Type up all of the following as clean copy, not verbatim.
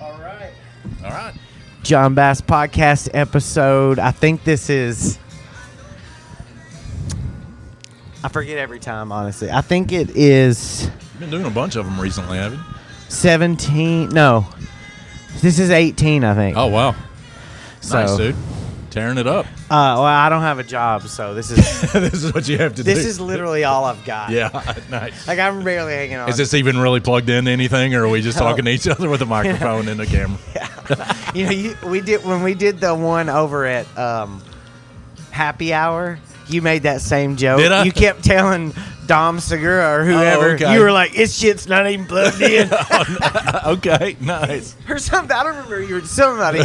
All right. John Bass podcast episode. I think this is... I forget every time, honestly. I think it is... You've been doing a bunch of them recently, haven't you? 17. No. This is 18, I think. Oh, wow. So, nice, dude. Tearing it up. Well, I don't have a job, so this is... This is what you have to do. This is literally all I've got. Yeah, nice. Like, I'm barely hanging on. Is this even really plugged into anything, or are we just talking to each other with a microphone and a camera? Yeah. When we did the one over at Happy Hour, you made that same joke. Did I? You kept telling Dom Segura or whoever. Oh, okay. You were like, "This shit's not even plugged in." Okay, nice. Or something. I don't remember. You were somebody.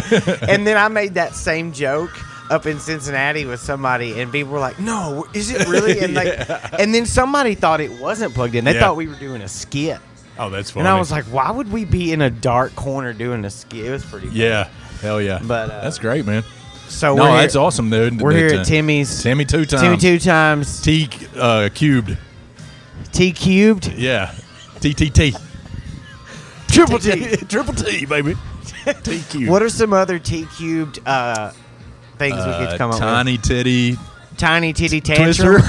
And then I made that same joke up in Cincinnati with somebody, and people were like, "No, is it really?" And and then somebody thought it wasn't plugged in. They thought we were doing a skit. Oh, that's funny. And I was like, why would we be in a dark corner doing a skit? It was pretty funny. Yeah, hell yeah. But that's great, man. So that's awesome, dude. We're here at Timmy's. Timmy Two Time. Timmy Two Times. Tcubed. Tcubed. Yeah. TTT. Triple T. Triple T, baby. Tcubed. What are some other Tcubed things we could come up Tiny with? Titty. Tiny titty tantrum.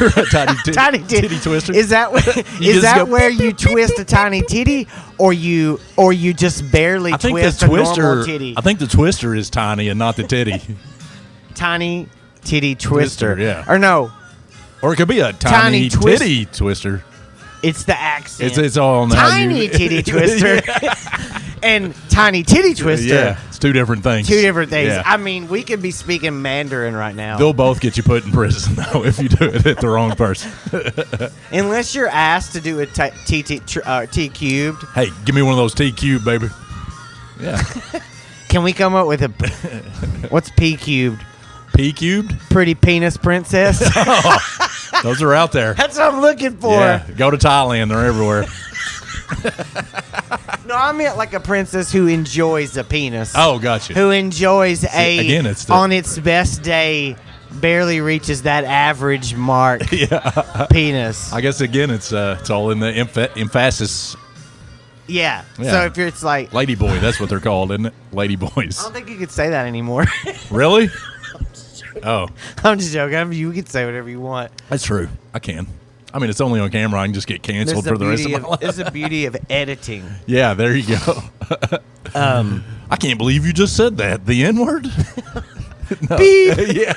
Tiny titty twister. Is that where you twist a tiny titty, or you just barely twist a normal titty? I think the twister is tiny and not the titty. Tiny titty twister. Yeah. Or no. Or it could be a tiny titty twister. It's the accent. It's all on tiny titty twister. And tiny titty twister. Yeah, it's two different things. Yeah. I mean, we could be speaking Mandarin right now. They'll both get you put in prison, though, if you do it at the wrong person. Unless you're asked to do a Tcubed. Hey, give me one of those Tcubed, baby. Yeah. Can we come up with a... What's Pcubed? Pcubed? Pretty penis princess. Oh, those are out there. That's what I'm looking for. Yeah, go to Thailand. They're everywhere. No, I meant like a princess who enjoys a penis. Oh, gotcha. Who enjoys on its best day, barely reaches that average mark penis. I guess, again, it's all in the emphasis. Yeah. So if it's like... Ladyboy, that's what they're called, isn't it? Ladyboys. I don't think you could say that anymore. Really? Oh. I'm just joking. You can say whatever you want. That's true. I can. I mean, it's only on camera. I can just get canceled for the rest of my life. It's the beauty of editing. Yeah, there you go. I can't believe you just said that. The N-word? No. Beep. Yeah.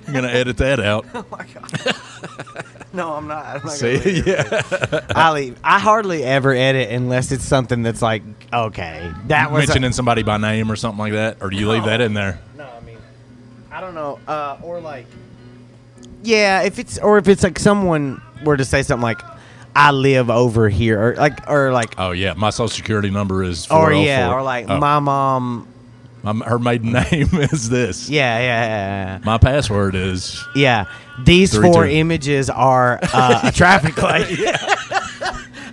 I'm going to edit that out. Oh, my God. No, I'm not. I'm not See? Yeah. I hardly ever edit unless it's something that's like, okay, that was... Mentioning somebody by name or something like that? Or do you leave that in there? No, I mean, I don't know. Or like... Yeah, if it's like someone were to say something like, "I live over here," or like. Oh yeah, my social security number is 404. Or yeah, or like my mom. Her maiden name is this. Yeah. My password is. Yeah, these 32. 4 images are a traffic light.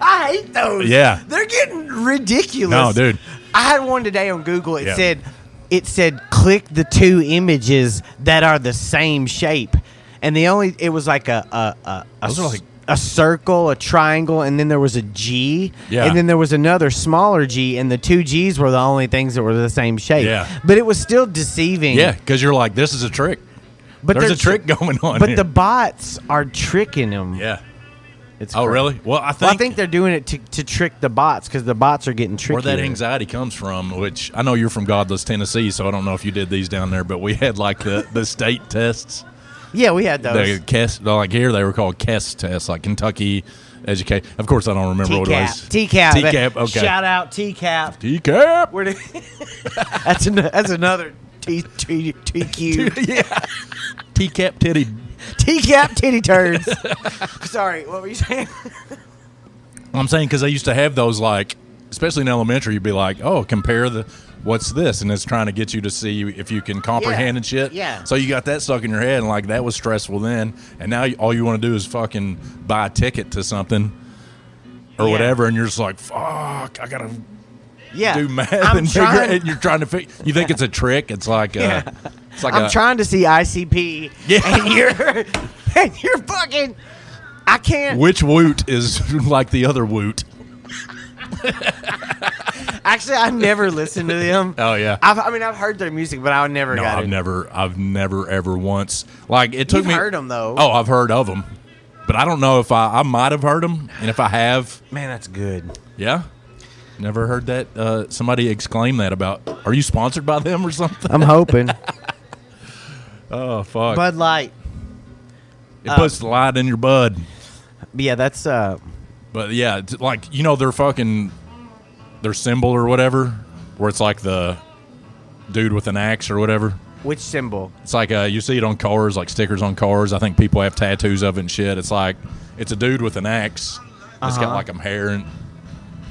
I hate those. Yeah, they're getting ridiculous. No, dude. I had one today on Google. It said click the 2 images that are the same shape. And it was like a circle, a triangle, and then there was a G. Yeah. And then there was another smaller G, and the 2 G's were the only things that were the same shape. Yeah. But it was still deceiving. Yeah, because you're like, this is a trick. But there's a trick going on. But the bots are tricking them. Yeah. It's crazy. Really? Well, I think they're doing it to trick the bots, because the bots are getting tricky. Where that anxiety comes from, which I know you're from Godless, Tennessee, so I don't know if you did these down there, but we had like the state tests. Yeah, we had those. The KESS, like here, they were called KESS tests, like Kentucky Education. Of course, I don't remember what it was. Tcap. Okay. Shout out Tcap. Tcap. That's another Tcubed. Yeah. Tcap titty. Tcap titty turds. Sorry, what were you saying? I'm saying because I used to have those, like, especially in elementary, you'd be like, oh, compare what's this? And it's trying to get you to see if you can comprehend and shit. Yeah. So you got that stuck in your head, and like that was stressful then. And now all you want to do is fucking buy a ticket to something or whatever, and you're just like, fuck, I got to do math and you're trying to you think it's a trick. It's like it's like I'm trying to see ICP and you're fucking I can't. Which woot is like the other woot? Actually, I never listened to them. Oh yeah. I've heard their music, but I never got it. I've never ever once. Like it took me. You've heard them though. Oh, I've heard of them, but I don't know if I might have heard them, and if I have, man, that's good. Yeah. Never heard that. Somebody exclaim that about. Are you sponsored by them or something? I'm hoping. Oh fuck. Bud Light. It puts the light in your bud. Yeah, that's. But yeah, it's like their symbol or whatever, where it's like the dude with an axe or whatever. Which symbol? It's like you see it on cars, like stickers on cars. I think people have tattoos of it and shit. It's like it's a dude with an axe. It's got like some hair and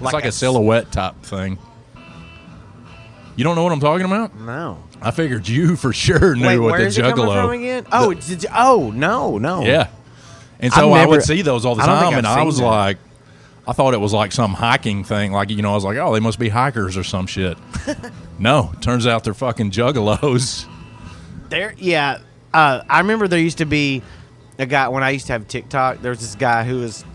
it's like a silhouette type thing. You don't know what I'm talking about? No. I figured you for sure knew what the Juggalo. From again? No. Yeah. And so I would see those all the time, and I was like, I thought it was like some hiking thing. Like, I was like, oh, they must be hikers or some shit. No, turns out they're fucking Juggalos. I remember there used to be a guy, when I used to have TikTok, there was this guy he was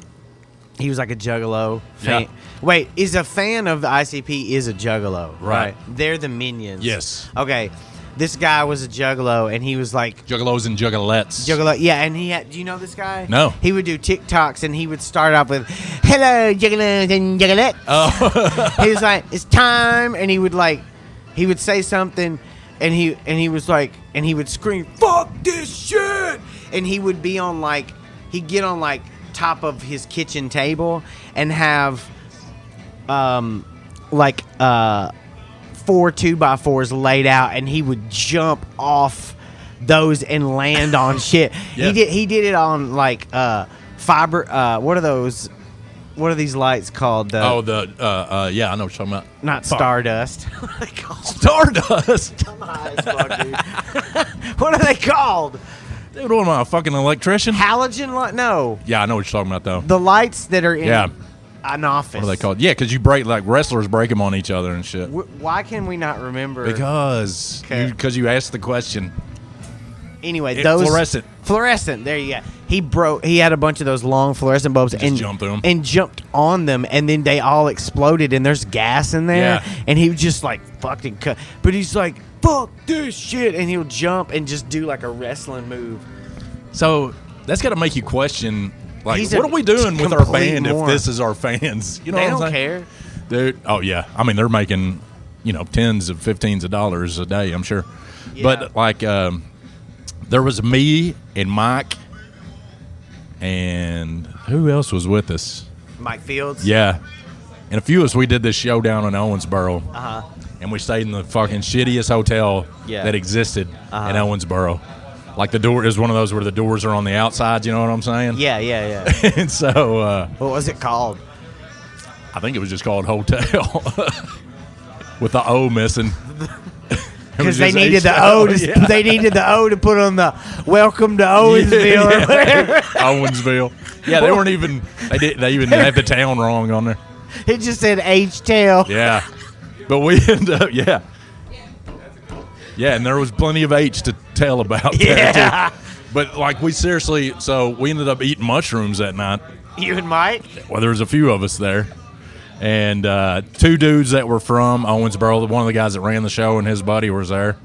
like a Juggalo fan. Yeah. Wait, is a fan of the ICP is a Juggalo, right? They're the minions. Yes. Okay. This guy was a Juggalo, and he was like... Juggalos and Juggalettes. Yeah, and he had... Do you know this guy? No. He would do TikToks, and he would start off with, hello, Juggalos and Juggalettes. Oh. He was like, it's time, and he would say something, and he was like... And he would scream, fuck this shit! And he would be on, like... He'd get on, like, top of his kitchen table and have, 4 2x4s laid out, and he would jump off those and land on shit. Yeah. He did it on like fiber. What are those? What are these lights called? Yeah, I know what you're talking about. Not stardust. What are they called? Stardust. I'm high as fuck, dude. What are they called? Dude, what am I, a fucking electrician? Halogen light? No. Yeah, I know what you're talking about though. The lights that are in. Yeah. An office. What are they called? Yeah, because you break, like wrestlers break them on each other and shit. Why can we not remember? Because you asked the question. Anyway, those fluorescent. There you go. He had a bunch of those long fluorescent bulbs and jumped on them, and then they all exploded, and there's gas in there. Yeah. And he was just like fucking cut. But he's like, fuck this shit, and he'll jump and just do like a wrestling move. So that's got to make you question. Like, what are we doing with our band if this is our fans? You know they what I'm saying? Don't care. Dude, oh, yeah. I mean, they're making, tens of 15s of dollars a day, I'm sure. Yeah. But, like, there was me and Mike, and who else was with us? Mike Fields? Yeah. And a few of us, we did this show down in Owensboro. Uh-huh. And we stayed in the fucking shittiest hotel that existed in Owensboro. Like the door is one of those where the doors are on the outside, you know what I'm saying? Yeah. And so... what was it called? I think it was just called Hotel. With the O missing. Because they needed the O to they needed the O to put on the Welcome to Owensville or whatever. Owensville. Yeah, they weren't even... They even had the town wrong on there. It just said H-Tail. Yeah. But we ended up... Yeah. Yeah, and there was plenty of H to tell about there, too. But, like, we ended up eating mushrooms that night. You and Mike? Well, there was a few of us there. And 2 dudes that were from Owensboro. One of the guys that ran the show and his buddy was there.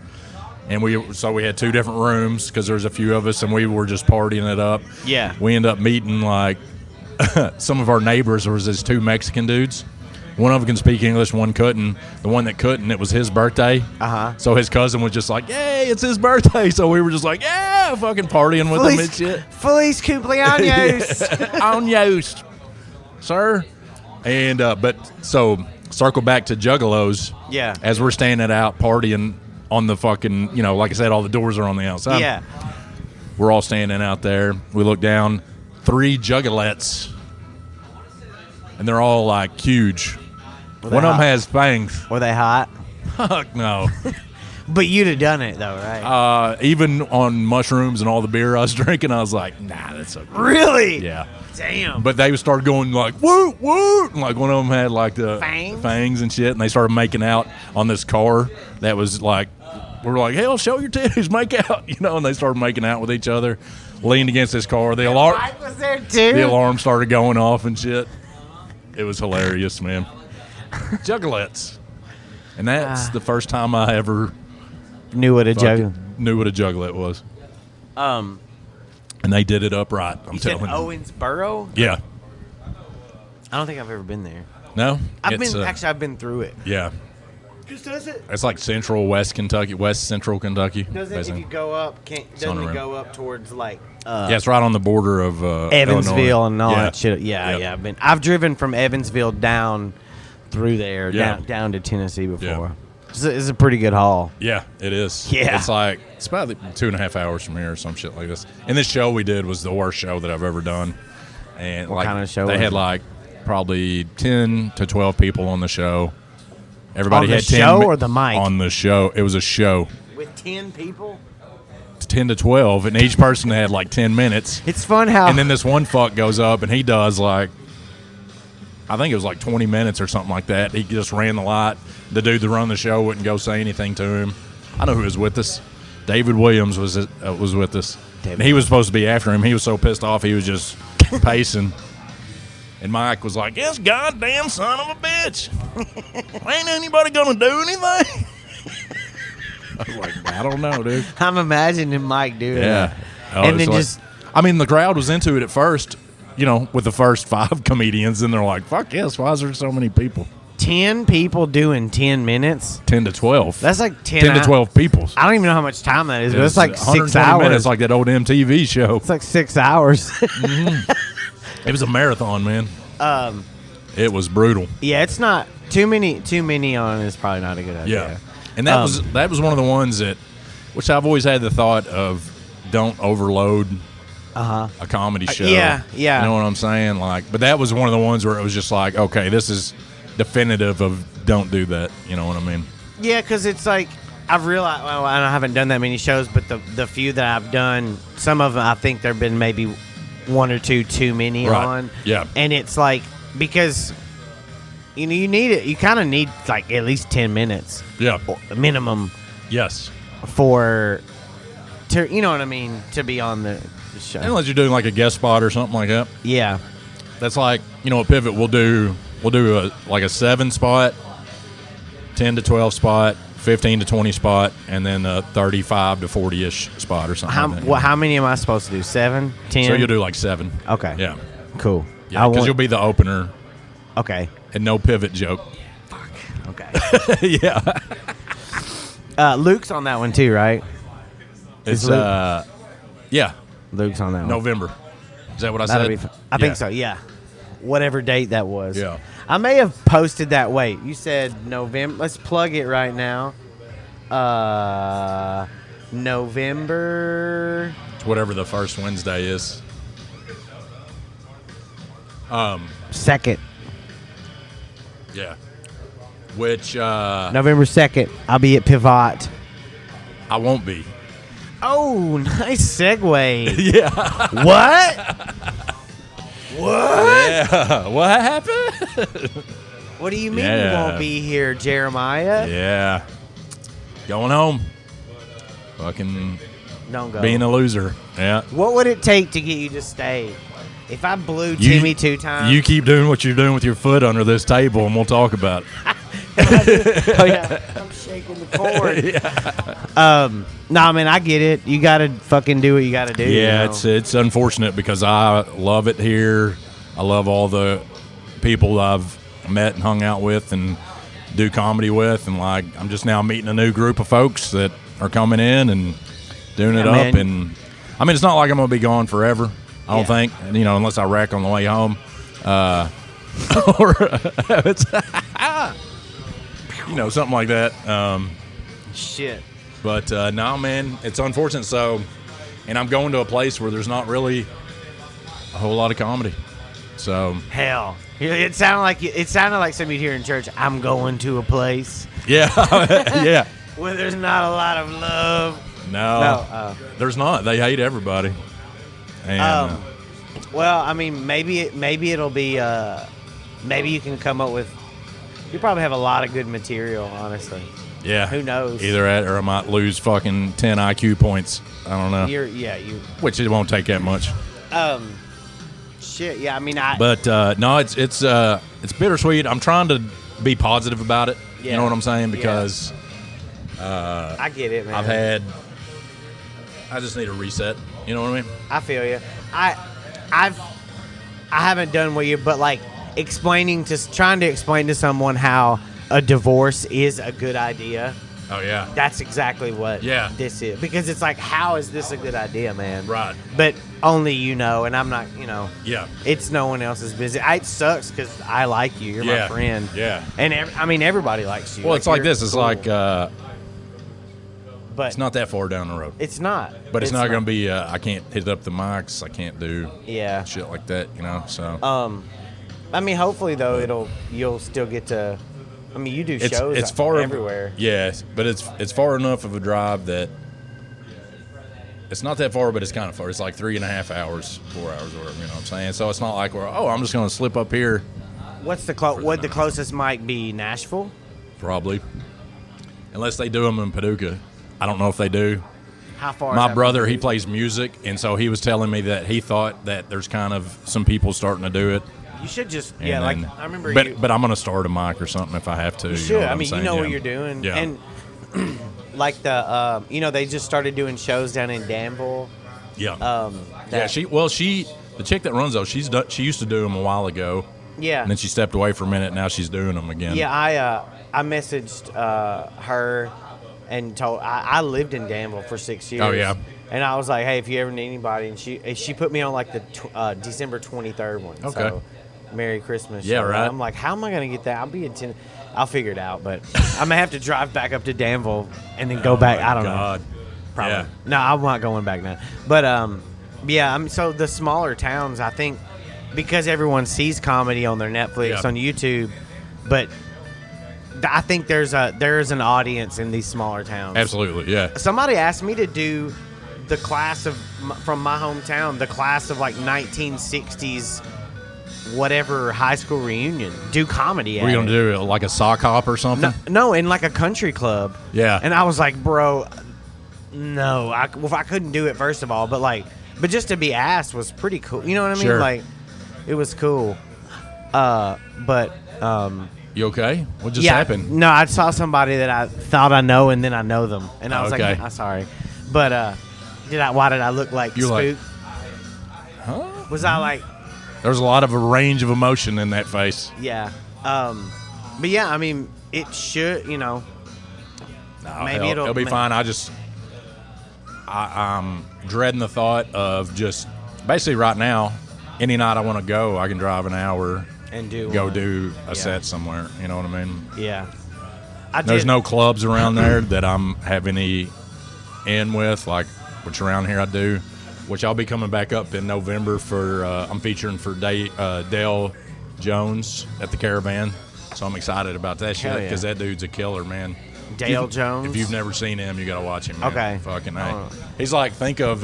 And we had 2 different rooms because there was a few of us, and we were just partying it up. Yeah. We ended up meeting, like, some of our neighbors. There was these 2 Mexican dudes. One of them can speak English, one couldn't. The one that couldn't, it was his birthday. Uh-huh. So his cousin was just like, yay, it's his birthday. So we were just like, yeah, fucking partying with him and shit. Feliz cumpleaños. Años, sir. And, so circle back to Juggalos. Yeah. As we're standing out partying on the fucking, like I said, all the doors are on the outside. Yeah. We're all standing out there. We look down, 3 Juggalettes. And they're all, like, huge. One of them has fangs. Were they hot? Fuck no. But you'd have done it, though, right? Even on mushrooms and all the beer I was drinking, I was like, nah, that's okay. Really? Yeah. Damn. But they started going like, woo, woo. And like one of them had like the fangs and shit. And they started making out on this car that was like, we're like, hell, show your titties, make out. And they started making out with each other, leaned against this car. The alarm was there, too. The alarm started going off and shit. It was hilarious, man. Juggalettes. And that's the first time I ever knew what a jugglet was. And they did it upright. I'm telling you. Owensboro? Yeah. I don't think I've ever been there. No? I've been through it. Yeah. Just does it? It's like central West Kentucky, West Central Kentucky. Does it, if you go up, doesn't it go up towards like... yeah, it's right on the border of Evansville Illinois. and all that shit. Yeah. I've driven from Evansville down through there, down to Tennessee before. Yeah. It's a pretty good haul. Yeah, it is. Yeah. It's about 2.5 hours from here or some shit like this. And this show we did was the worst show that I've ever done. And what kind of show? They had probably 10 to 12 people on the show. Everybody on the had 10 show or the mic? On the show. It was a show. With 10 people? 10 to 12, and each person had 10 minutes. It's fun how... And then this one fuck goes up, and he does I think it was 20 minutes or something like that. He just ran the light. The dude that run the show wouldn't go say anything to him. I know who was with us. David Williams was with us. And he was supposed to be after him. He was so pissed off, he was just pacing. And Mike was like, "This goddamn son of a bitch. Ain't anybody going to do anything?" I was like, I don't know, dude. I'm imagining Mike doing that. And then the crowd was into it at first, with the first 5 comedians, and they're like, fuck yes, why is there so many people? 10 people doing 10 minutes? 10 to 12. That's 10 to 12 people. I don't even know how much time that is, but it's 6 hours. hours. It's like that old MTV show. It's 6 hours. Mm-hmm. It was a marathon, man. It was brutal. Yeah, it's not too many on is probably not a good idea. Yeah. And that was one of the ones which I've always had the thought of, don't overload a comedy show. Yeah. You know what I'm saying? But that was one of the ones where it was just okay, this is definitive of don't do that. You know what I mean? Yeah, because it's I've realized, I haven't done that many shows, but the few that I've done, some of them I think there have been maybe 1 or 2 too many on. Yeah. And it's you need it. You kind of need at least 10 minutes. Yeah. Minimum. Yes. To you know what I mean, to be on the show. Unless you're doing a guest spot or something like that. Yeah. That's at Pivot we'll do a 7 spot, 10 to 12 spot, 15 to 20 spot, and then a 35 to 40-ish spot or something. How many am I supposed to do? 7? 10? So you'll do 7. Okay. Yeah. Cool. Yeah, because you'll be the opener. Okay. And no pivot joke. Fuck. Okay. Yeah. Luke's on that one too, right? It's yeah. Luke's on that one. November. Is that what I said? I think so, yeah. Whatever date that was. Yeah. I may have posted that. Wait, you said November. Let's plug it right now. November. It's whatever the first Wednesday is. 2nd. Yeah. Which November 2nd. I'll be at Pivot. I won't be. Oh, nice segue. Yeah. What? What? Yeah. What happened? What do you mean you won't be here, Jeremiah? Yeah. Going home. Fucking don't go. Being a loser. Yeah. What would it take to get you to stay? If I blew Timmy 2 Time. You keep doing what you're doing with your foot under this table, and we'll talk about it. Oh, yeah. I'm shaking the cord. Yeah. Nah, man, I get it. You got to fucking do what you got to do. Yeah, it's unfortunate because I love it here. I love all the people I've met and hung out with and do comedy with. And, I'm just now meeting a new group of folks that are coming in and doing it up. Man. And, it's not like I'm going to be gone forever. I don't think, unless I wreck on the way home. Or it's something like that. Shit. But no, man, it's unfortunate. So, and I'm going to a place where there's not really a whole lot of comedy. So hell, it sounded like somebody here in church. I'm going to a place. Yeah, yeah. Where there's not a lot of love. No, there's not. They hate everybody. And, well, maybe it'll be. Maybe you can come up with. You probably have a lot of good material, honestly. Yeah. Who knows? Either that, or I might lose fucking 10 IQ points. I don't know. Which it won't take that much. Shit. Yeah. But no, it's bittersweet. I'm trying to be positive about it. You know what I'm saying? Because I get it, man. I just need a reset. You know what I mean? I feel you. I haven't done what you, but like trying to explain to someone how a divorce is a good idea. Oh yeah. That's exactly what this is. Because it's like, how is this a good idea, man? Right. But only you know, and I'm not, Yeah. It's no one else's business. It sucks because I like you. You're my friend. Yeah. And everybody likes you. Well, it's like this. It's cool. like, but it's not that far down the road. It's not. But it's not going to be, I can't hit up the mics. I can't do shit like that, so. I mean, hopefully, though, you'll still get to, you do shows it's far everywhere. Yes, but it's far enough of a drive that it's not that far, but it's kind of far. It's like 3.5 hours, 4 hours, or whatever, you know what I'm saying? So it's not like I'm just going to slip up here. What's the closest might be? Nashville? Probably. Unless they do them in Paducah. I don't know if they do. How far? My brother, he plays music, and so he was telling me that he thought that there's kind of some people starting to do you should just, I remember But I'm going to start a mic or something if I have to. You should. You know what you're doing. Yeah. And like they just started doing shows down in Danville. Yeah. The chick that runs those, she used to do them a while ago. Yeah. And then she stepped away for a minute. Now she's doing them again. Yeah, I messaged her and told I lived in Danville for 6 years. Oh yeah. And I was like, hey, if you ever need anybody, and she put me on like the December 23rd one. Okay. So, Merry Christmas. Yeah, right. I'm like, how am I going to get that? I'll figure it out, but I'm going to have to drive back up to Danville and then go back. I don't know. Probably. Yeah. No, I'm not going back now. But, so the smaller towns, I think, because everyone sees comedy on their Netflix, on YouTube, but I think there's an audience in these smaller towns. Absolutely, yeah. Somebody asked me to do the class from my hometown, the class of like 1960s, whatever high school reunion. Do comedy. What are you gonna do? Like a sock hop or something? No, in like a country club. Yeah. And I was like, bro, no, I couldn't do it first of all, but just to be asked was pretty cool. You know what I mean? Sure. Like, it was cool. You okay? What just happened? No, I saw somebody that I thought I know, and then I know them, and I was like, I'm sorry, but why did I look like You're spooked? Huh? Was I like? There's a lot of a range of emotion in that face. Yeah. But yeah, it should, No, maybe it'll be fine. I'm dreading the thought of just basically right now, any night I want to go, I can drive an hour and do a set somewhere. You know what I mean? Yeah. There's no clubs around there that I'm have any in with, like which around here I do, which I'll be coming back up in November for. I'm featuring for Dale Jones at the Caravan, so I'm excited about that shit because that dude's a killer, man. Dale Jones. If you've never seen him, you gotta watch him. Man. Okay. Fucking A. He's like, think of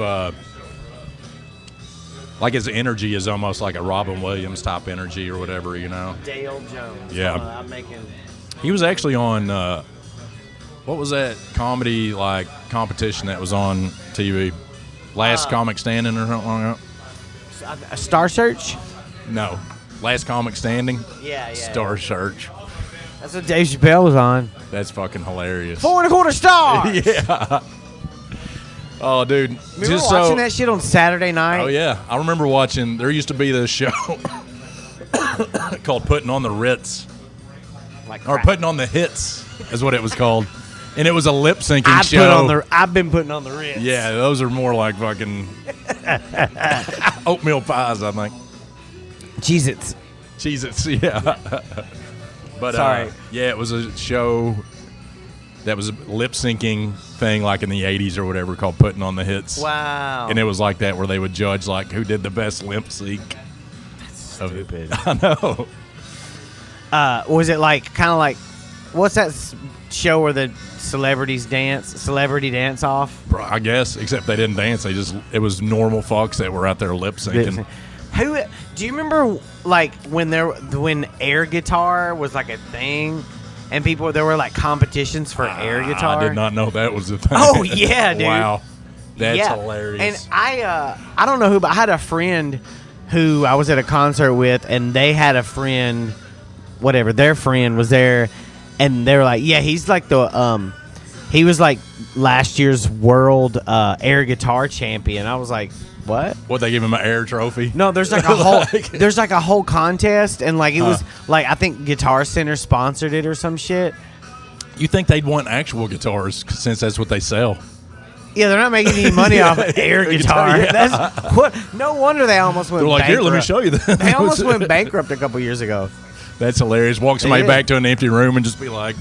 like his energy is almost like a Robin Williams type energy or whatever, Dale Jones. Yeah. I'm making. He was actually on what was that comedy like competition that was on TV? Last Comic Standing or something like that? A Star Search? No. Last Comic Standing? Yeah. Star Search. That's what Dave Chappelle was on. That's fucking hilarious. 4.25 stars! Yeah. Oh, dude. We were watching that shit on Saturday night. Oh, yeah. I remember watching, there used to be this show called Putting on the Ritz. Or Putting on the Hits is what it was called. And it was a lip syncing show. I've been putting on the Ritz. Yeah, those are more like fucking oatmeal pies, I think. Cheez-Its, yeah. But sorry. Yeah, it was a show that was a lip syncing thing like in the 80s or whatever called Putting on the Hits. Wow. And it was like that where they would judge like who did the best lip sync. That's stupid. I know. Was it like kind of like what's that show where the celebrity dance off? I guess, except they didn't dance. It was normal folks that were out there lip syncing. Who do you remember like when air guitar was like a thing? And there were like competitions for air guitar. I did not know that was a thing. Oh yeah, dude! Wow, that's hilarious. And I don't know who, but I had a friend who I was at a concert with, and they had a friend, whatever, their friend was there, And they were like, yeah, he's like he was like last year's world air guitar champion. I was like, what? What, they give him an air trophy? No, there's like a whole there's like a whole contest, and like it was like I think Guitar Center sponsored it or some shit. You think they'd want actual guitars since that's what they sell? Yeah, they're not making any money off of air guitar. Yeah. That's what. No wonder they almost went. They're like, bankrupt. here, let me show you that. They almost went bankrupt a couple years ago. That's hilarious. Walk somebody back to an empty room and just be like,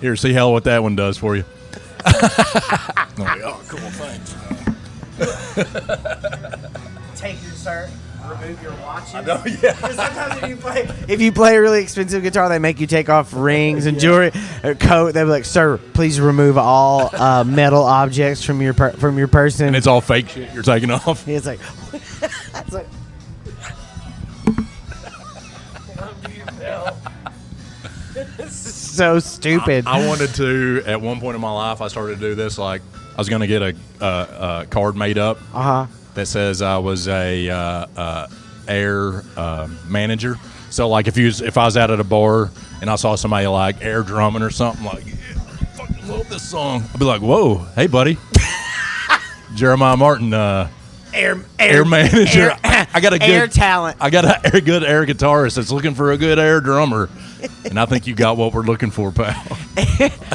here, see what that one does for you. Like, oh, cool, thanks. Take your shirt, remove your watches. I know, yeah. Sometimes if you play a really expensive guitar, they make you take off rings and jewelry, a coat. They'll be like, "Sir, please remove all metal objects from your person." And it's all fake shit you're taking off. It's like, it's like. So stupid. I wanted to, at one point in my life, I started to do this. Like, I was going to get a card made up that says I was a air manager. So, like, if I was out at a bar and I saw somebody like air drumming or something, like, yeah, I fucking love this song, I'd be like, whoa, hey, buddy, Jeremiah Martin, air manager. I got a good air talent. I got a good air guitarist that's looking for a good air drummer, and I think you got what we're looking for, pal.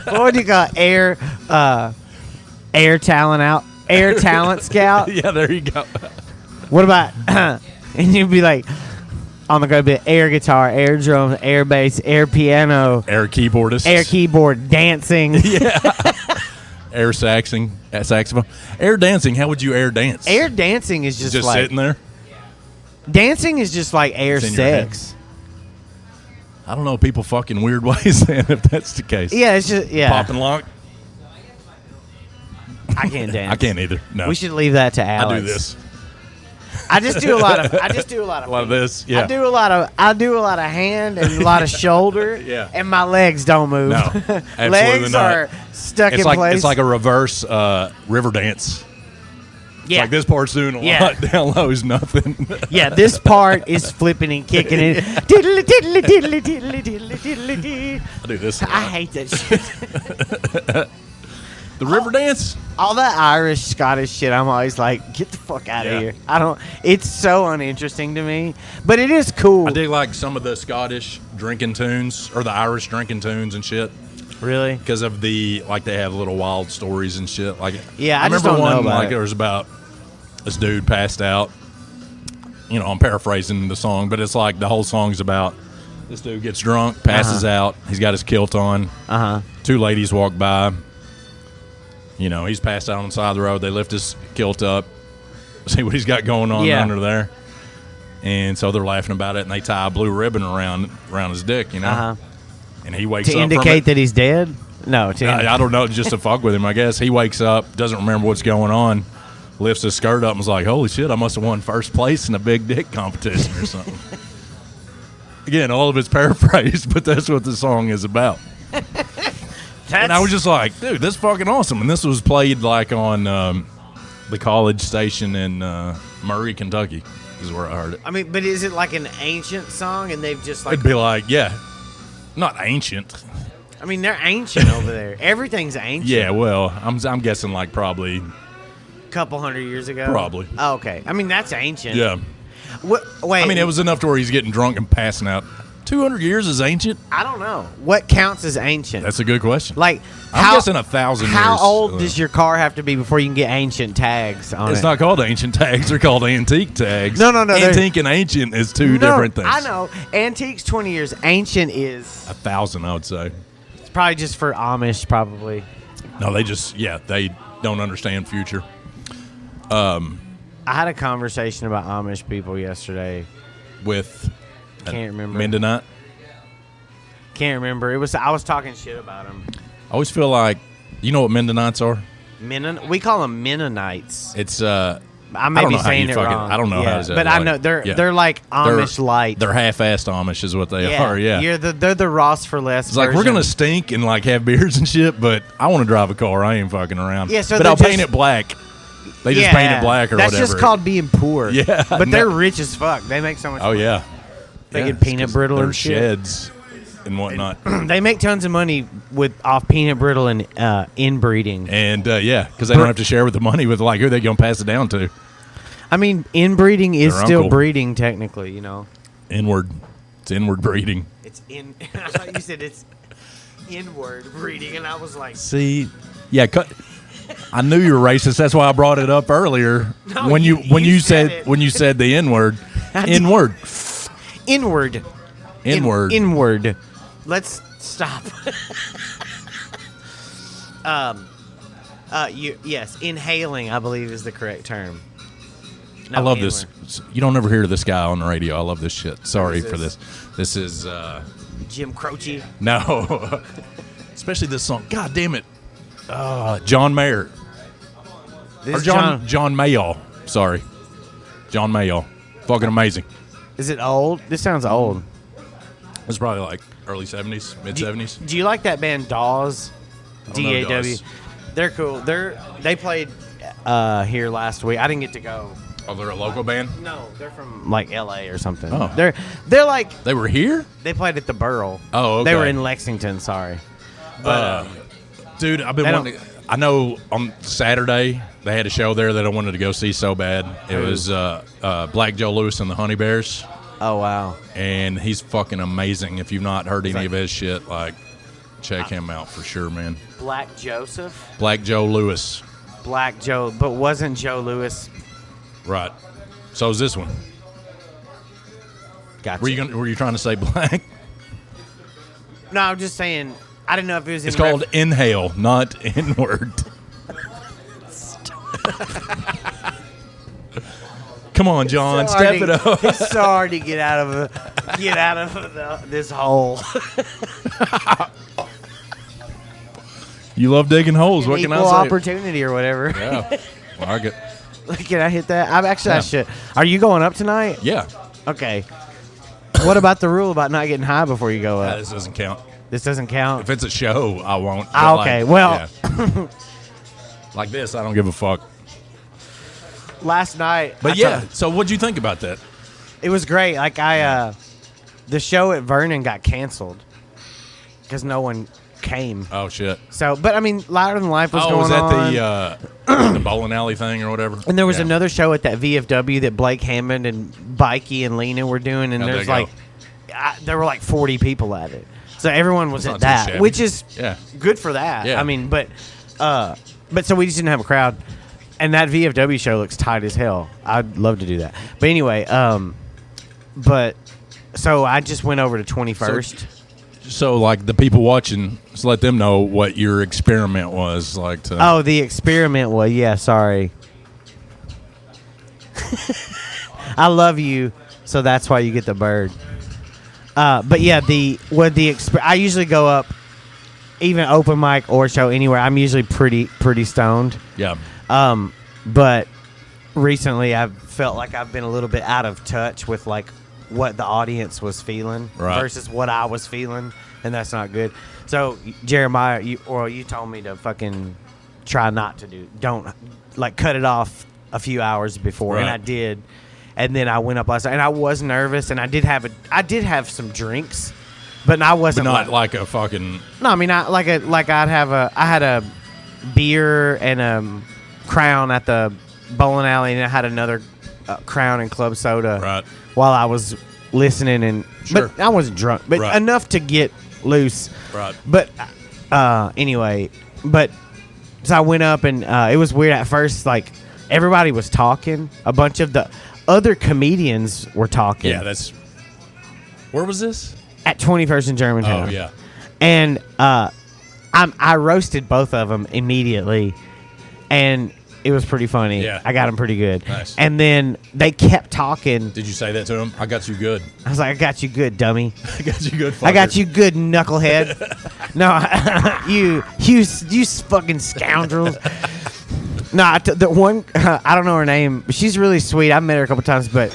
What would you call air talent scout? Yeah, there you go. What about and you'd be like, I'm gonna go be air guitar, air drum, air bass, air piano, Air keyboardist, air keyboard, dancing. Yeah. Air saxophone. Air dancing. How would you air dance? Air dancing is just like sitting there. Dancing is just like air sex. I don't know. People fucking weird ways then, if that's the case. Yeah, it's just Pop and lock. I can't dance. I can't either. No. We should leave that to Alex. I do this. I just do a lot of. A lot of this. Yeah. I do a lot of hand and a lot of shoulder. Yeah. And my legs don't move. No, absolutely legs not. are stuck in place. It's like a reverse river dance. Yeah. Like this part's doing a lot, down low is nothing. Yeah, this part is flipping and kicking it. Diddly diddly diddly diddly diddly diddly dee. I do this. I hate that shit. The river dance? All that Irish, Scottish shit, I'm always like, get the fuck out of here. It's so uninteresting to me. But it is cool. I dig like some of the Scottish drinking tunes or the Irish drinking tunes and shit. Really? Because of they have little wild stories and shit. Like, yeah, I remember just don't one know about like it. There was about this dude passed out. You know, I'm paraphrasing the song, but it's like the whole song's about this dude gets drunk, passes out. He's got his kilt on. Two ladies walk by. You know, he's passed out on the side of the road. They lift his kilt up, see what he's got going on under there. And so they're laughing about it, and they tie a blue ribbon around his dick, you know. And he wakes up to indicate that he's dead? No. I don't know, just to fuck with him, I guess. He wakes up, doesn't remember what's going on, lifts his skirt up and was like, holy shit, I must have won first place in a big dick competition or something. Again, all of it's paraphrased, but that's what the song is about. And I was just like, dude, this is fucking awesome. And this was played like on the college station in Murray, Kentucky is where I heard it. I mean, but is it like an ancient song and they've just like... It'd be like, yeah, not ancient. I mean, they're ancient over there. Everything's ancient. Yeah, well, I'm guessing like probably... Couple hundred years ago? Probably. Oh, okay. I mean, that's ancient. Yeah. Wait. I mean, it was enough to where he's getting drunk and passing out. 200 years is ancient? I don't know. What counts as ancient? That's a good question. Like, I'm guessing 1,000 years. How old does your car have to be before you can get ancient tags on it? It's not called ancient tags. They're called antique tags. No. Antique and ancient is two different things. I know. Antique's 20 years. Ancient is... 1,000, I would say. It's probably just for Amish, probably. No, they don't understand future. I had a conversation about Amish people yesterday. With... Can't remember. Mennonite? Can't remember. I was talking shit about them. I always feel like, you know what Mennonites are? We call them Mennonites. It's I may be saying it wrong. I don't know how to say it. But I know they're like Amish light. They're half-assed Amish is what they are. Yeah. They're the Ross for less. It's like we're gonna stink and like have beers and shit, but I want to drive a car. I ain't fucking around. Yeah, so but I'll paint it black. They just paint it black or That's whatever. That's just called being poor. Yeah, but they're rich as fuck. They make so much. Oh money. yeah. They get peanut brittle and shit. Sheds. and whatnot. They make tons of money off peanut brittle and inbreeding. And because they don't have to share with the money with like who they gonna pass it down to. I mean, inbreeding is Their still uncle. breeding technically, you know. Inward, it's inward breeding. It's in. I thought you said it's inward breeding, and I was like, See, yeah, I knew you were racist. That's why I brought it up earlier No, when you you said said it. when you said the N-word. Inward. inward. Inward. Inward. Let's stop. Yes, inhaling, I believe, is the correct term. No, I love inward. this. You don't ever hear this guy on the radio. I love this shit. Sorry is for this. This is Jim Croce. no, especially this song. God damn it, John Mayer This or is John Mayall. Sorry, John Mayall. Fucking amazing. Is it old? This sounds old. It's probably like early 70s, mid 70s. Do you like that band Dawes? don't know DAW. Dawes. They're cool. They played here last week. I didn't get to go. Oh, they're a local band. No, they're from like LA or something. Oh. They're like They were here. they played at the Burl. Oh, okay. They were in Lexington. Sorry, but Dude, I've been They wanting. I know on Saturday they had a show there that I wanted to go see so bad. It Who? was Black Joe Lewis and the Honey Bears, oh wow, and he's fucking amazing. If you've not heard any like- of his shit, like check him out for sure, man. Black Joseph, Black Joe Lewis, Black Joe, but wasn't Joe Lewis? right? So is this one? Gotcha. Were you trying to say black? No, I'm just saying. I didn't know if it was. It's called Inhale, not Inward. Come on, John, step it up. It's so hard to get out of this hole. You love digging holes. What can I Equal say? opportunity or whatever. Yeah, I get. Can I hit that? I'm actually. Yeah. I should. Are you going up tonight? Yeah, Okay. What about the rule about not getting high before you go up? this doesn't count. This doesn't count. If it's a show, I won't. but Ah, okay, well- yeah. Like this, I don't give a fuck. Last night, But so what'd you think about that? it was great. Like the show at Vernon got canceled because no one came. Oh shit! So, but I mean, Louder Than Life was going Was that on. the bowling alley thing or whatever? And there was Yeah. another show at that VFW that Blake Hammond and Bikey and Lena were doing, and How'd there's that like, there were like 40 people at it, so everyone was That's at not too that, shabby. which is Yeah. good for that. Yeah. I mean, but so we just didn't have a crowd, and that VFW show looks tight as hell. I'd love to do that, but anyway, but so I just went over to 21st. So like the people watching, just let them know what your experiment was like. To Oh, the experiment was, yeah, sorry. I love you, so that's why you get the bird. But yeah, I usually go up, even open mic or show anywhere. I'm usually pretty stoned. yeah, But recently I've felt like I've been a little bit out of touch with like what the audience was feeling Right. versus what I was feeling, and that's not good. So Jeremiah, you told me to fucking try not to don't like cut it off a few hours before, and Right. I did. And then I went up last night, and I was nervous, and I did have some drinks, but I but wasn't not like a fucking. no, I mean, I had a beer and a Crown at the bowling alley, and I had another Crown and club soda Right. while I was listening, and Sure. but I wasn't drunk, but Right. enough to get loose. Right. But anyway, so I went up, and it was weird at first. Like everybody was talking, a bunch of the other comedians were talking. Yeah, that's. Where was this? At 21st in Germantown. Oh yeah. And I roasted both of them immediately, and it was pretty funny. Yeah. I got them pretty good. Nice. And then they kept talking. Did you say that to him? I got you good. I was like, I got you good, dummy. I got you good. I got fucker. you good, knucklehead. No, you fucking scoundrels. No, the one, I don't know her name, but she's really sweet. I've met her a couple times, but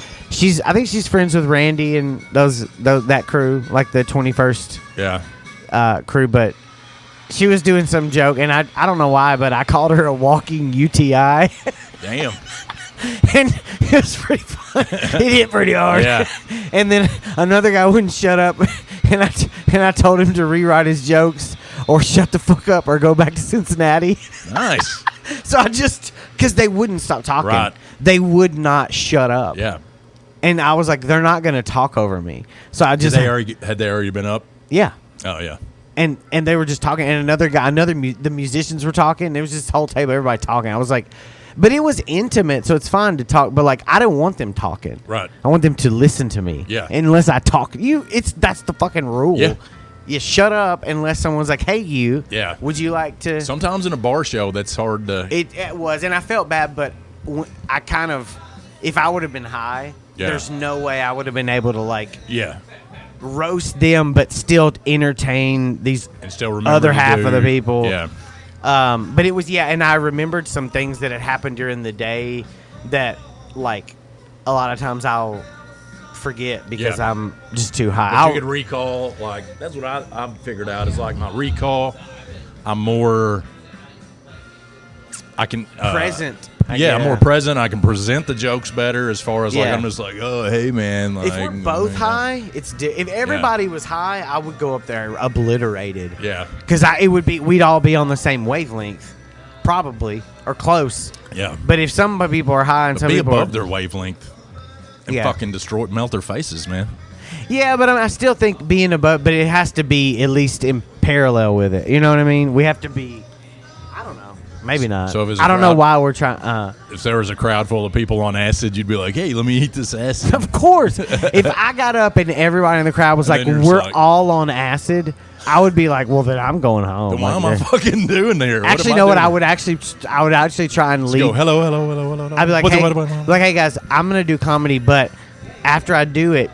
I think she's friends with Randy and that crew, like the 21st Yeah. crew. But she was doing some joke, and I don't know why, but I called her a walking UTI. Damn. And it was pretty fun. It hit pretty hard. Yeah. And then another guy wouldn't shut up. and I told him to rewrite his jokes or shut the fuck up or go back to Cincinnati. Nice. So because they wouldn't stop talking. Right. They would not shut up. Yeah. And I was like, they're not going to talk over me. So I just had they already been up? Yeah. Oh yeah. And they were just talking, and the musicians were talking. There was this whole table, everybody talking. I was like, but it was intimate, so it's fine to talk. But like, I don't want them talking. Right. I want them to listen to me. Yeah. Unless I talk, that's the fucking rule. Yeah. You shut up unless someone's like, "Hey, you. Yeah. Would you like to?" Sometimes in a bar show, that's hard to. It was, and I felt bad, but I kind of, if I would have been high, there's no way I would have been able to like. Yeah. Roast them, but still entertain these and still remember other half of the people. Yeah. But it was and I remembered some things that had happened during the day that, like, a lot of times I'll forget because I'm just too high. But you could recall, like, that's what I've figured out is like my recall. I'm more. I can present. I'm more present. I can present the jokes better as far as like I'm just like, oh hey man. Like, if we're both high, if everybody was high, I would go up there obliterated. Yeah. Because we'd all be on the same wavelength, probably or close. Yeah. But if some people are high and some people above their wavelength and fucking melt their faces, man. Yeah, but I still think being above, but it has to be at least in parallel with it. You know what I mean? We have to be. I don't know. Maybe not. So I don't know why we're trying. If there was a crowd full of people on acid, you'd be like, "Hey, let me eat this acid." Of course. If I got up and everybody in the crowd was like, "We're all on acid," I would be like, "Well, then I'm going home." Then why am I fucking doing there? Actually, I would actually try and leave. Go, hello. I'd be like, "Hey guys, I'm gonna do comedy, but after I do it,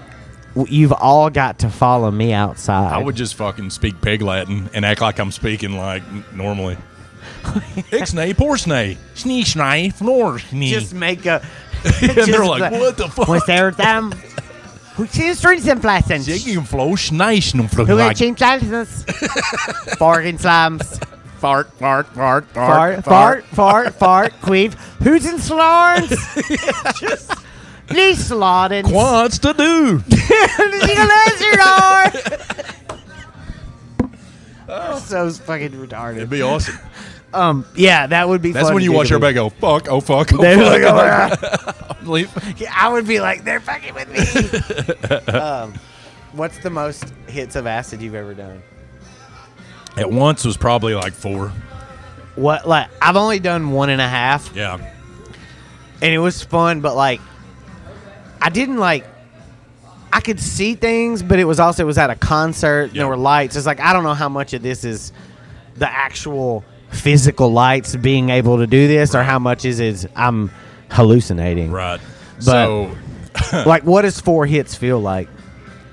you've all got to follow me outside." I would just fucking speak pig Latin and act like I'm speaking like normally. Ixnay, porsnay, snee, schnei, floor, snee. Just make a. And they're like, what the fuck? Was there them? Who sees streets and flattens? Chicken flow, schnei, schnumflug. Who had change license? Farting slams. Fart, queef. Who's in slorns? Just. Lee slaughtered. What's to do? So fucking retarded. It'd be awesome. Yeah, that would be. That's fun when you watch everybody go, fuck, oh fuck, oh they're fuck. Like, leave. Yeah, I would be like, they're fucking with me. What's the most hits of acid you've ever done? At once was probably like 4. What? Like, I've only done 1.5. Yeah. And it was fun, but like, I didn't like. I could see things, but it was at a concert. And there were lights. It's like, I don't know how much of this is the actual physical lights being able to do this, or how much is I'm hallucinating. Right. But, so, like, what does 4 hits feel like?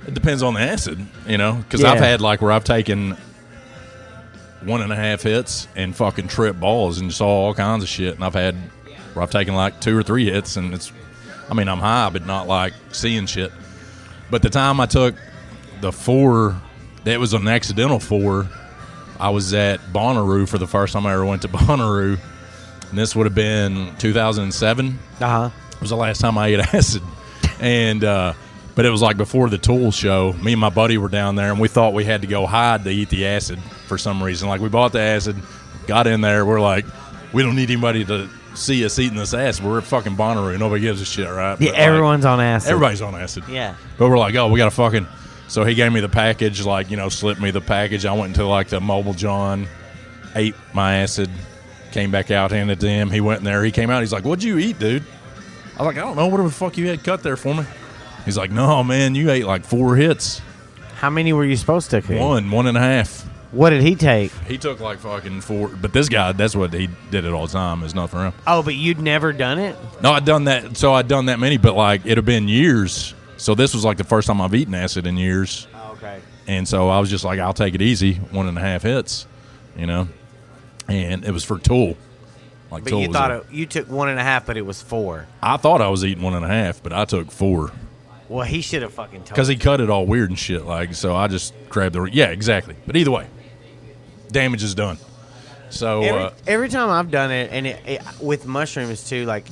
It depends on the acid, because I've had like where I've taken 1.5 hits and fucking tripped balls and saw all kinds of shit, and I've had where I've taken like 2 or 3 hits, and I'm high, but not like seeing shit. But the time I took the 4, that was an accidental 4. I was at Bonnaroo for the first time I ever went to Bonnaroo, and this would have been 2007. It was the last time I ate acid, and but it was like before the Tool show. Me and my buddy were down there, and we thought we had to go hide to eat the acid for some reason. Like, we bought the acid, got in there, we're like, we don't need anybody to see us eating this acid. We're at fucking Bonnaroo. Nobody gives a shit, right? Yeah, but everyone's on acid. Everybody's on acid. Yeah. But we're like, oh, we got to fucking... So he gave me the package, like, slipped me the package. I went into, like, the Mobile John, ate my acid, came back out, handed it to him. He went in there. He came out. He's like, what'd you eat, dude? I was like, I don't know. Whatever the fuck you had cut there for me. He's like, no, man, you ate, like, 4 hits. How many were you supposed to take? 1.5. What did he take? He took like fucking 4. But this guy, that's what he did it all the time. It's not for him. Oh, but you'd never done it? No, I'd done that. So I'd done that many, but like it had been years. So this was like the first time I've eaten acid in years. Oh, okay. And so I was just like, I'll take it easy. 1.5 hits, And it was for Tool. Like, but Tool you thought you took 1.5, but it was 4. I thought I was eating 1.5, but I took 4. Well, he should have fucking told because he cut it all weird and shit. Like, so I just grabbed the. Yeah, exactly. But either way, damage is done. So every time I've done it, and it with mushrooms too, like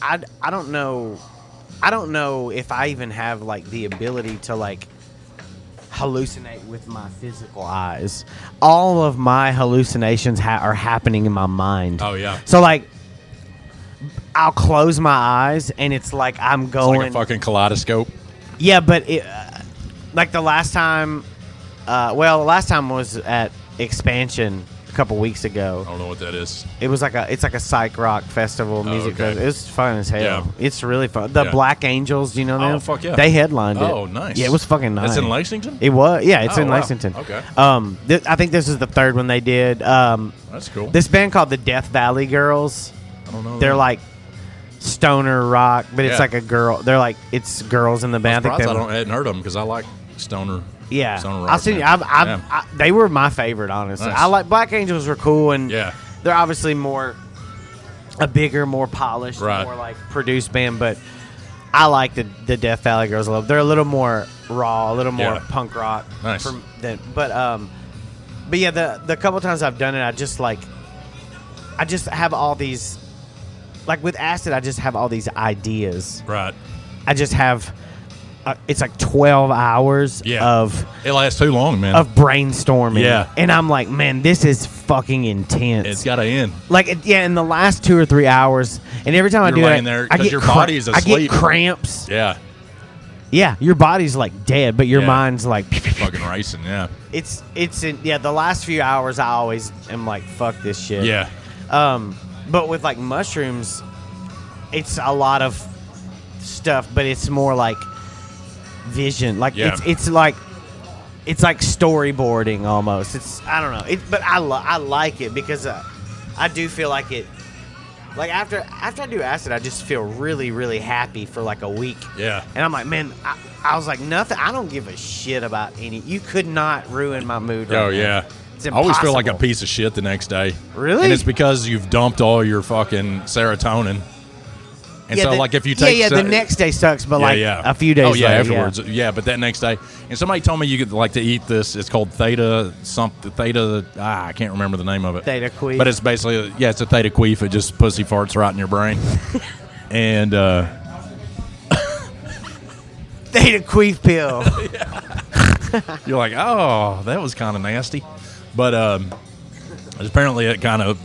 I don't know if I even have like the ability to like hallucinate with my physical eyes. All of my hallucinations are happening in my mind. Oh yeah. So like, I'll close my eyes and it's like I'm going. It's like a fucking kaleidoscope. Yeah, but like the last time, the last time was at Expansion a couple weeks ago. I don't know what that is. It was like it's like a psych rock festival, music festival. It was fun as hell. Yeah. It's really fun. The Black Angels, do you know them? Oh fuck yeah. They headlined it. Oh nice. Yeah, it was fucking nice. It's in Lexington? It was. Yeah, it's in wow. Lexington. Okay. I think this is the third one they did. That's cool. This band called the Death Valley Girls. I don't know. They're like stoner rock, but it's Yeah. like a girl. They're like it's girls in the band. I hadn't heard of them because I like stoner. Yeah, stoner rock. I'll see. They were my favorite, honestly. Nice. I like Black Angels were cool, and Yeah. they're obviously a bigger, more polished, Right. more like produced band. But I like the Death Valley Girls a little. They're a little more raw, a little more Yeah. punk rock. Nice. But yeah, the couple times I've done it, I just have all these. Like with acid, I just have all these ideas. Right. I just have. It's like 12 hours of it lasts too long, man. of brainstorming. Yeah. And I'm like, man, this is fucking intense. It's got to end. Like, in the last 2 or 3 hours, and every time I do laying it, there I 'cause get your body's I asleep. get cramps. Yeah. Yeah, your body's like dead, but your Yeah. mind's like Fucking racing, yeah. it's the last few hours I always am like, fuck this shit. Yeah. But with like mushrooms, it's a lot of stuff, but it's more like vision. Like it's like storyboarding almost. It's I don't know. But I like it because I do feel like it. Like after I do acid, I just feel really, really happy for like a week. Yeah. And I'm like, man, I was like, nothing. I don't give a shit about any. You could not ruin my mood. Right Oh now. yeah. It's I always feel like a impossible. piece of shit the next day. Really? And it's because you've dumped all your fucking serotonin. And Yeah, so, like, if you take... the next day sucks, but a few days Oh, yeah, later, afterwards. Yeah, but that next day. And somebody told me you could, like, to eat this. It's called theta something. I can't remember the name of it. Theta queef. But it's basically, it's a theta queef. It just pussy farts right in your brain. And, Theta queef pill. you're like, oh, that was kind of nasty. But apparently it kind of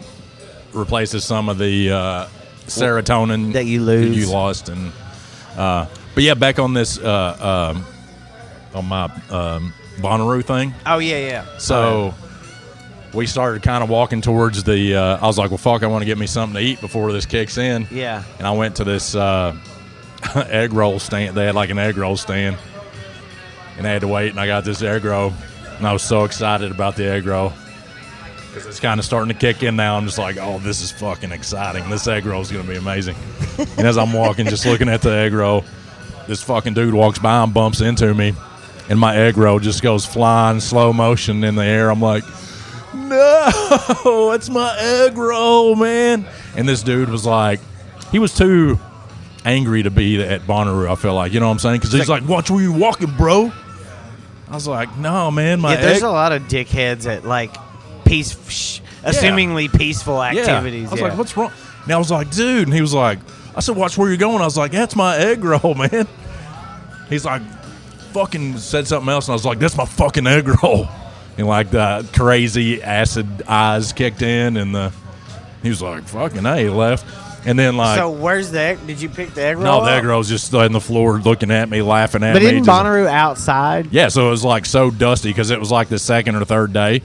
replaces some of the serotonin that you lose. that you lost. And but yeah, back on this on my Bonnaroo thing. Oh yeah. So we started kind of walking towards the. I was like, well, fuck, I want to get me something to eat before this kicks in. Yeah. And I went to this egg roll stand. They had like an egg roll stand, and I had to wait. And I got this egg roll, and I was so excited about the egg roll. Because it's kind of starting to kick in now. I'm just like, oh, this is fucking exciting. This egg roll is going to be amazing. And as I'm walking, just looking at the egg roll, this fucking dude walks by and bumps into me. And my egg roll just goes flying slow motion in the air. I'm like, no, it's my egg roll, man. And this dude was like, he was too angry to be at Bonnaroo, I feel like. You know what I'm saying? Because he's like, watch where you walking, bro. I was like, no, man, my there's egg... a lot of dickheads at like assumingly peaceful activities. Yeah. I was like, what's wrong? And I was like, dude. And he was like, I said, watch where you're going. I was like, that's my egg roll, man. He's like, fucking said something else. And I was like, that's my fucking egg roll. And like the crazy acid eyes kicked in. And he was like, fucking A, he left. And then like. So where's the egg? Did you pick the egg roll? No, the egg roll's just on the floor looking at me, laughing at me. But isn't Bonnaroo outside? Yeah, so it was like so dusty because it was like the second or third day.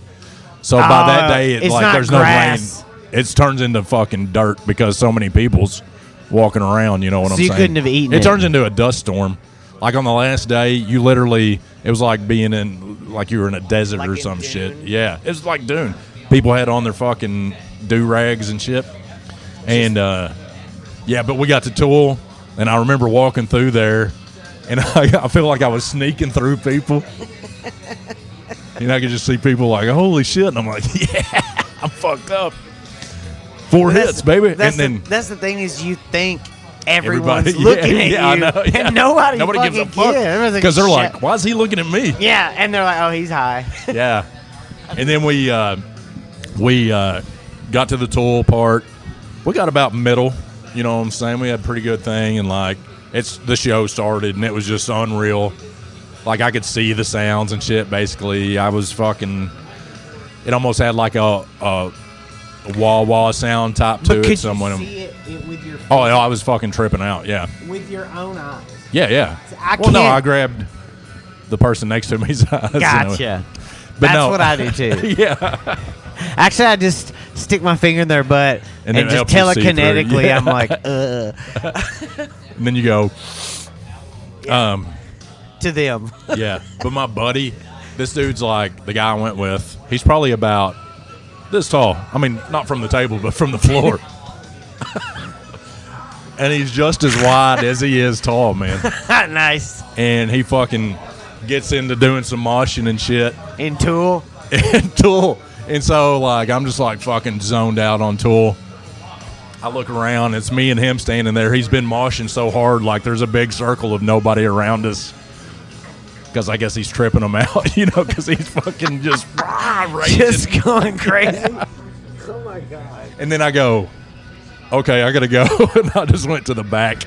So by that day, it's not there's grass. no rain. It turns into fucking dirt because so many people's walking around. You know what I'm saying? So you couldn't have eaten it. It turns into a dust storm. Like on the last day, you literally, it was like being in, like you were in a desert Like or in some Dune? shit. Yeah, it was like Dune. People had on their fucking do-rags and shit. And, yeah, but we got to Tool, and I remember walking through there, and I feel like I was sneaking through people. And I could just see people like, holy shit. And I'm like, yeah, I'm fucked up. 4 hits, baby. That's the thing is you think everyone's looking at you. I know, yeah. And nobody gives a fuck. Because they're like, why is he looking at me? Yeah, and they're like, oh, he's high. Yeah. And then we got to the Tool part. We got about middle. You know what I'm saying? We had a pretty good thing. And like, the show started, and it was just unreal. Like, I could see the sounds and shit, basically. I was fucking... It almost had like a wah-wah sound type to it. Could you see it with your Oh, I was fucking tripping out, yeah. With your own eyes? Yeah. No, I grabbed the person next to me's eyes. Gotcha. That's what I do, too. Yeah. Actually, I just stick my finger in their butt and just telekinetically, I'm like, And then you go... to them. Yeah. But my buddy, this dude's like, the guy I went with, he's probably about this tall. I mean, not from the table, but from the floor. And he's just as wide as he is tall, man. Nice. And he fucking gets into doing some moshing and shit. In Tool? In Tool. And so, like, I'm just, like, fucking zoned out on Tool. I look around, it's me and him standing there. He's been moshing so hard, like, there's a big circle of nobody around us. Because I guess he's tripping them out, you know, because he's fucking just raging. Just going crazy. Oh, my God. And then I go, okay, I got to go. And I just went to the back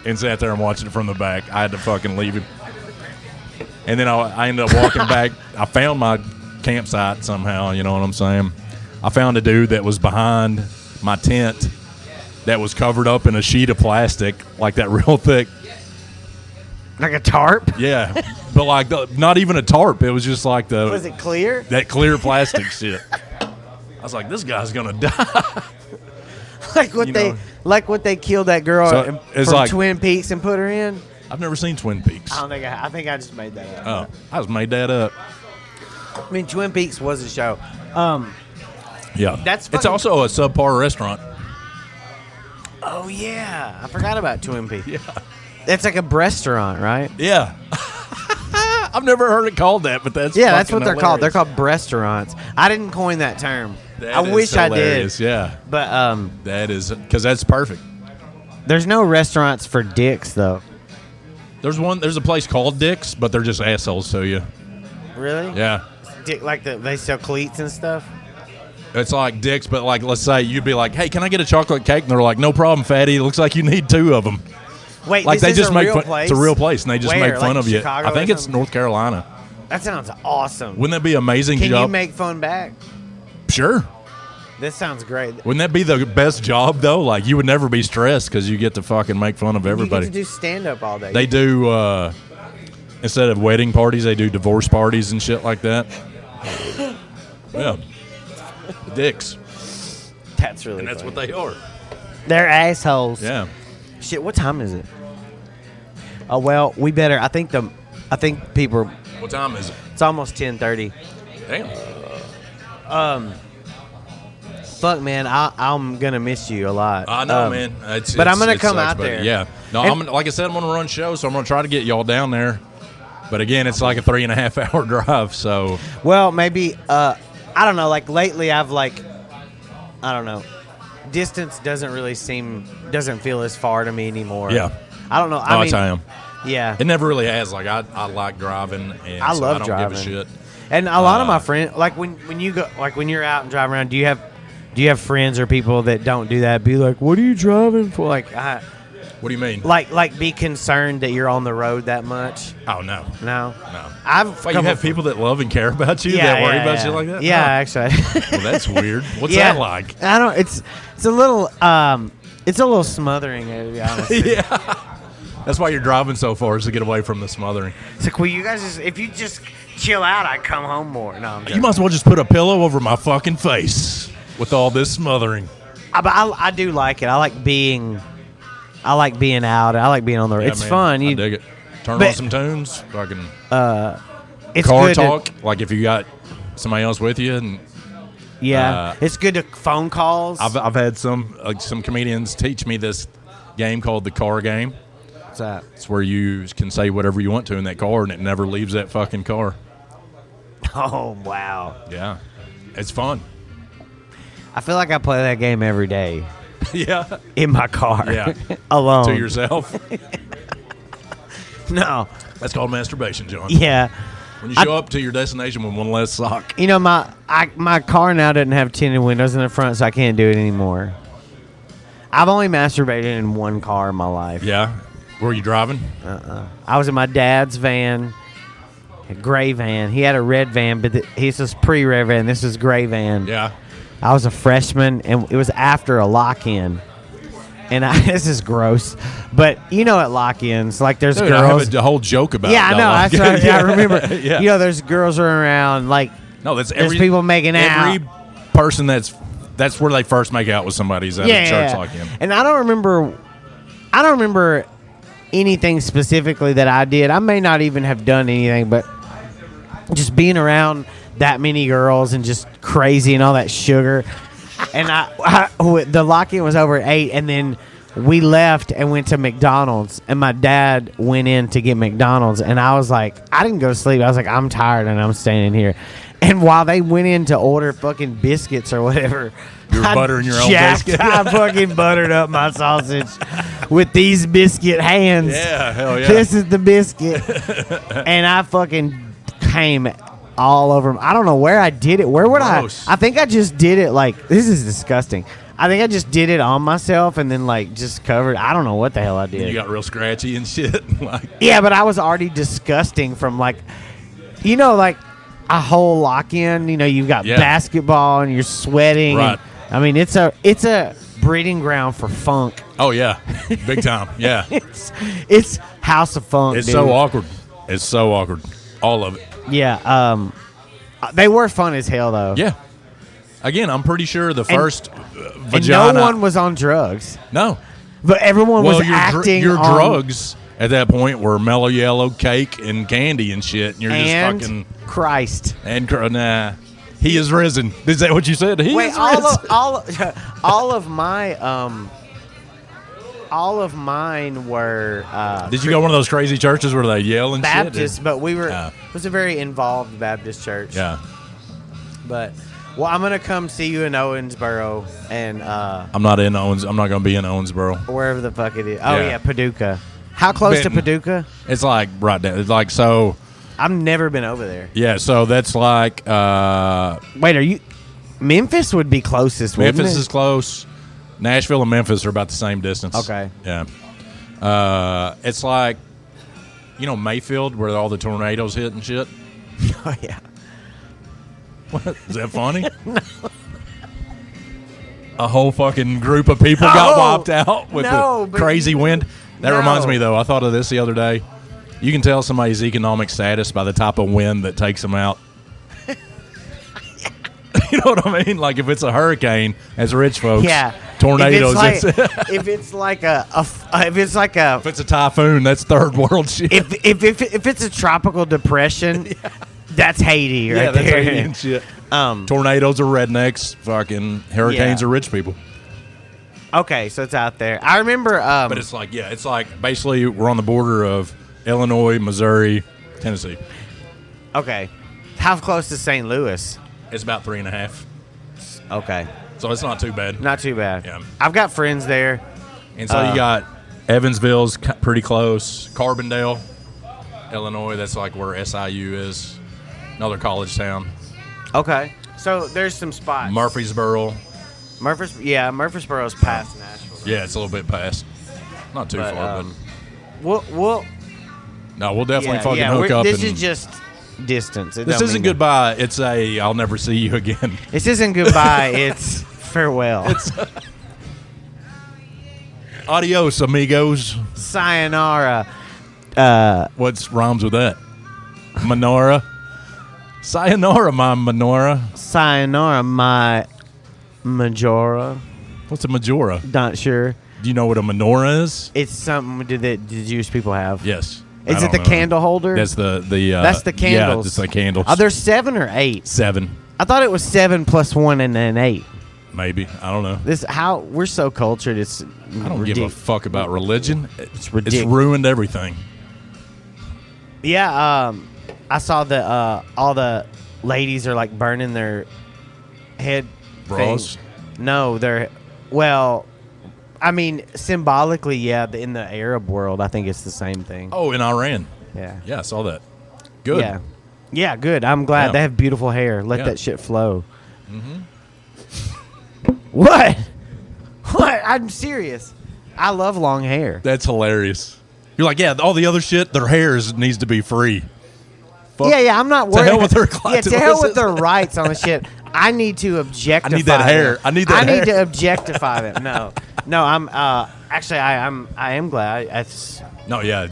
and sat there and watched it from the back. I had to fucking leave him. And then I ended up walking back. I found my campsite somehow, you know what I'm saying? I found a dude that was behind my tent that was covered up in a sheet of plastic, like that real thick. Like a tarp? Yeah. But like not even a tarp. It was just like the... Was it clear? That clear plastic shit. I was like, this guy's going to die. Like what they killed that girl from like, Twin Peaks and put her in? I've never seen Twin Peaks. I think I just made that up. Oh, I just made that up. I mean, Twin Peaks was a show. Yeah. That's it's also a subpar restaurant. Oh, yeah. I forgot about Twin Peaks. Yeah. It's like a restaurant, right? Yeah. I've never heard it called that, but that's that's what they're hilarious. called. They're called restaurants. I didn't coin that term. I wish hilarious. I did. Yeah. But that is because that's perfect. There's no restaurants for dicks though. There's a place called Dick's, but they're just assholes to you. Really? Yeah. Dick, like they sell cleats and stuff. It's like Dick's, but like let's say you'd be like, "Hey, can I get a chocolate cake?" And they're like, "No problem, fatty. It looks like you need 2 of them." Wait, like this they is just a make real fun. place? It's a real place, and they just make fun like of you. Chicago I think it's North Carolina. That sounds awesome. Wouldn't that be amazing? Can job? you make fun back? Sure. This sounds great. Wouldn't that be the best job though? Like you would never be stressed because you get to fucking make fun of everybody. You get to do stand up all day. They do instead of wedding parties, they do divorce parties and shit like that. Yeah, Dicks. That's really. And that's funny. what they are. They're assholes. Yeah. Shit. What time is it? Oh well, we better. I think people. What time is it? It's almost 10:30. Damn. Fuck, man, I'm gonna miss you a lot. I know, man. But I'm gonna come out there. Yeah. No, like I said, I'm gonna run shows, so I'm gonna try to get y'all down there. But again, it's like a 3.5 hour drive. So. Well, maybe. I don't know. Like lately, I don't know. Distance doesn't feel as far to me anymore. Yeah. I don't know. I am. Yeah. It never really has. Like I like driving, and I love I don't driving. give a shit. And a lot of my friends, like when you go, like when you're out and driving around, do you have friends or people that don't do that? Be like, what are you driving for? Like, what do you mean? Like be concerned that you're on the road that much? Oh no. No. You have people that love and care about you that worry about you like that? Yeah, actually. Well, that's weird. What's that like? I don't. It's a little smothering, to be honest. Yeah. That's why you're driving so far, is to get away from the smothering. It's like, well, you guys if you just chill out, I'd come home more. No, I'm joking. You might as well just put a pillow over my fucking face with all this smothering. But I do like it. I like being out. I like being on the road. It's man, fun. I dig it. Turn on some tunes. Fucking it's car good talk. Like if you got somebody else with you, and it's good to phone calls. I've had some comedians teach me this game called the car game. What's that? It's where you can say whatever you want to in that car, and it never leaves that fucking car. Oh wow! Yeah, it's fun. I feel like I play that game every day. Yeah. In my car. Yeah. Alone. To yourself. No. That's called masturbation, John. Yeah. When you show up to your destination with one less sock. You know, my car now doesn't have tinted windows in the front, so I can't do it anymore. I've only masturbated in one car in my life. Yeah. Were you driving? I was in my dad's van a gray van. He had a red van, but this was pre-red van. This was gray van. Yeah. I was a freshman, and it was after a lock-in. And this is gross, but at lock-ins, like there's girls. I have a whole joke about. Yeah, I know. I remember. Yeah. There's girls running around. Like there's people making out. Every person that's where they first make out with somebody's at a church lock-in. And I don't remember anything specifically that I did. I may not even have done anything, but just being around that many girls and just crazy and all that sugar. And the lock-in was over at 8, and then we left and went to McDonald's, and my dad went in to get McDonald's, and I was like, I didn't go to sleep. I was like, I'm tired, and I'm staying here. And while they went in to order fucking biscuits or whatever, you were buttering your own biscuit. I fucking buttered up my sausage with these biscuit hands. Yeah, hell yeah. This is the biscuit. And I fucking came all over him. I don't know where I did it. Where would Gross. I think I just did it like, this is disgusting. I think I just did it on myself and then like just covered. I don't know what the hell I did. You got real scratchy and shit. Yeah, but I was already disgusting from like a whole lock-in. You've got basketball and you're sweating. Right. I mean, it's a breeding ground for funk. Oh yeah, big time. Yeah. it's House of Funk. It's dude. so awkward. It's so awkward. All of it. Yeah. They were fun as hell though. Yeah. Again, I'm pretty sure the first vagina. And no one was on drugs. No. But everyone was acting your on drugs at that point were mellow yellow cake and candy and shit. And you're just fucking Christ. And nah, he is risen. Is that what you said? He is risen. all of mine were. Did you go to one of those crazy churches where they yell and Baptist, shit? but we were. It was a very involved Baptist church. Yeah. But I'm gonna come see you in Owensboro, and I'm not in Owens. I'm not gonna be in Owensboro. Wherever the fuck it is. Oh yeah, Paducah. How close to Paducah? It's like right down. It's like so. I've never been over there. Yeah, so that's like. Wait, are you? Memphis would be closest. Memphis is close. Nashville and Memphis are about the same distance. Okay. Yeah. It's like, Mayfield, where all the tornadoes hit and shit. Oh yeah. What? Is that funny? No. A whole fucking group of people got wiped out with the crazy wind. That reminds me, though. I thought of this the other day. You can tell somebody's economic status by the type of wind that takes them out. You know what I mean? Like if it's a hurricane, as rich folks, tornadoes. If it's a typhoon, that's third world shit. If it's a tropical depression, that's Haiti right that's there. Haiti and shit. Tornadoes are rednecks. Fucking hurricanes are rich people. Okay, so it's out there. I remember. But it's like basically we're on the border of Illinois, Missouri, Tennessee. Okay, how close is St. Louis? It's about 3.5. Okay. So it's not too bad. Not too bad. Yeah. I've got friends there. And so you got Evansville's pretty close. Carbondale, Illinois, that's like where SIU is. Another college town. Okay. So there's some spots. Murfreesboro. Murfreesboro's past Nashville. Yeah, it's a little bit past. Not too far, but... We'll definitely fucking hook up. This is just... distance. This isn't goodbye. It's I'll never see you again. This isn't goodbye. It's farewell. It's adios, amigos. Sayonara. What's rhymes with that? Menorah. Sayonara, my menorah. Sayonara, my majora. What's a majora? Not sure. Do you know what a menorah is? It's something that the Jewish people have. Yes. Is it the candle holder? That's the that's the candles. Yeah, it's the candles. Are there 7 or 8? 7. I thought it was 7 plus 1 and then 8. Maybe. I don't know. We're so cultured. It's I don't give a fuck about religion. It's ridiculous. It's ruined everything. Yeah. I saw that all the ladies are like burning their head bras. No, I mean, symbolically, yeah. In the Arab world, I think it's the same thing. Oh, in Iran. Yeah. Yeah, I saw that. Good. Yeah. Yeah, good. I'm glad. Yeah. They have beautiful hair. Let that shit flow. Mm-hmm. What? What? I'm serious. I love long hair. That's hilarious. You're like, yeah, all the other shit, their hair needs to be free. Fuck. Yeah, I'm not worried. To hell with their Yeah, to hell with their rights on the shit. I need to objectify. I need that hair. Them. I need that. I hair. need to objectify them. No. I'm actually I am glad. No, yeah,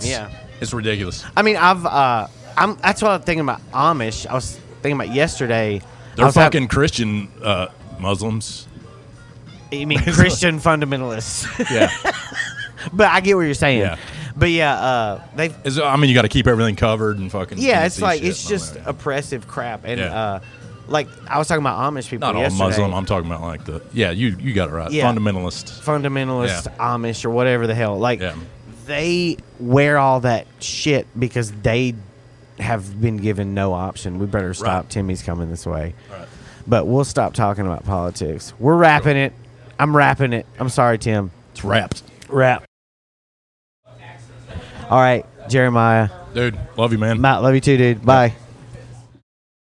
it's ridiculous. I mean, that's what I'm thinking about Amish. I was thinking about yesterday. They're fucking Christian Muslims. You mean Christian fundamentalists? Yeah. But I get what you're saying. Yeah. But yeah, they. I mean, you got to keep everything covered and fucking. Yeah, it's like it's just oppressive crap, and like I was talking about Amish people. Not yesterday. all Muslim. I'm talking about like you got it right. Yeah. Fundamentalist Amish or whatever the hell. Like they wear all that shit because they have been given no option. We better stop. Right. Timmy's coming this way. Right. But we'll stop talking about politics. We're wrapping it. I'm wrapping it. I'm sorry, Tim. It's wrapped. Wrap. All right, Jeremiah. Dude, love you, man. Matt, love you too, dude. Bye.